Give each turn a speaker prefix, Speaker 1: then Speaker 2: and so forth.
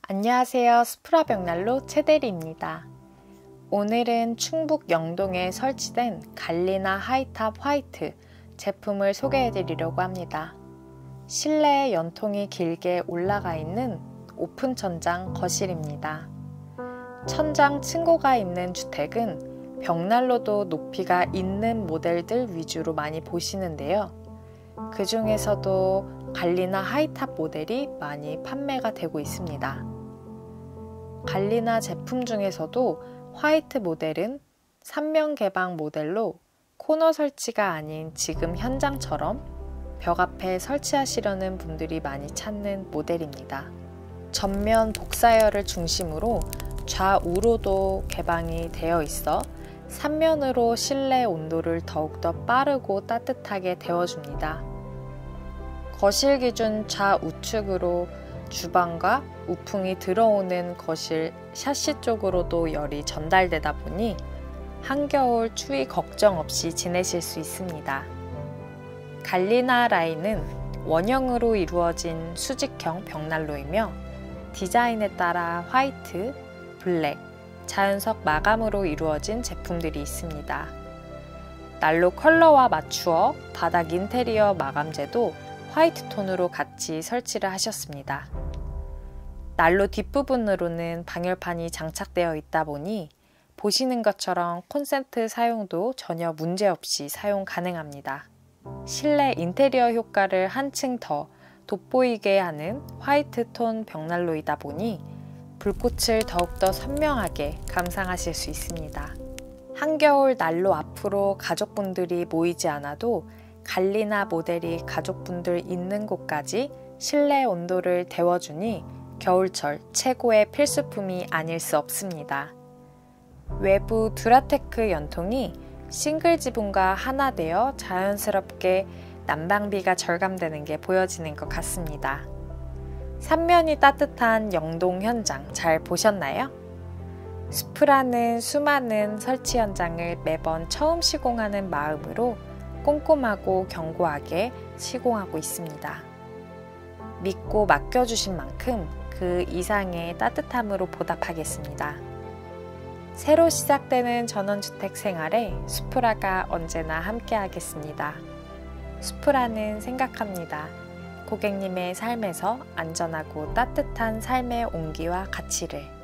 Speaker 1: 안녕하세요. 스프라 벽난로 최대리입니다. 오늘은 충북 영동에 설치된 갈리나 하이탑 화이트 제품을 소개해 드리려고 합니다. 실내에 연통이 길게 올라가 있는 오픈 천장 거실입니다. 천장 층고가 있는 주택은 벽난로도 높이가 있는 모델들 위주로 많이 보시는데요. 그 중에서도 갈리나 하이탑 모델이 많이 판매가 되고 있습니다. 갈리나 제품 중에서도 화이트 모델은 3면 개방 모델로 코너 설치가 아닌 지금 현장처럼 벽 앞에 설치하시려는 분들이 많이 찾는 모델입니다. 전면 복사열을 중심으로 좌우로도 개방이 되어 있어 3면으로 실내 온도를 더욱더 빠르고 따뜻하게 데워줍니다. 거실 기준 좌우측으로 주방과 우풍이 들어오는 거실 샤시 쪽으로도 열이 전달되다 보니 한겨울 추위 걱정 없이 지내실 수 있습니다. 갈리나 라인은 원형으로 이루어진 수직형 벽난로이며 디자인에 따라 화이트, 블랙, 자연석 마감으로 이루어진 제품들이 있습니다. 난로 컬러와 맞추어 바닥 인테리어 마감재도 화이트 톤으로 같이 설치를 하셨습니다. 난로 뒷부분으로는 방열판이 장착되어 있다 보니 보시는 것처럼 콘센트 사용도 전혀 문제없이 사용 가능합니다. 실내 인테리어 효과를 한층 더 돋보이게 하는 화이트 톤 벽난로이다 보니 불꽃을 더욱더 선명하게 감상하실 수 있습니다. 한겨울 난로 앞으로 가족분들이 모이지 않아도 갈리나 모델이 가족분들 있는 곳까지 실내 온도를 데워주니 겨울철 최고의 필수품이 아닐 수 없습니다. 외부 듀라테크 연통이 싱글 지붕과 하나 되어 자연스럽게 난방비가 절감되는 게 보여지는 것 같습니다. 3면이 따뜻한 영동 현장 잘 보셨나요? 스프라는 수많은 설치 현장을 매번 처음 시공하는 마음으로 꼼꼼하고 견고하게 시공하고 있습니다. 믿고 맡겨주신 만큼 그 이상의 따뜻함으로 보답하겠습니다. 새로 시작되는 전원주택 생활에 스프라가 언제나 함께하겠습니다. 스프라는 생각합니다. 고객님의 삶에서 안전하고 따뜻한 삶의 온기와 가치를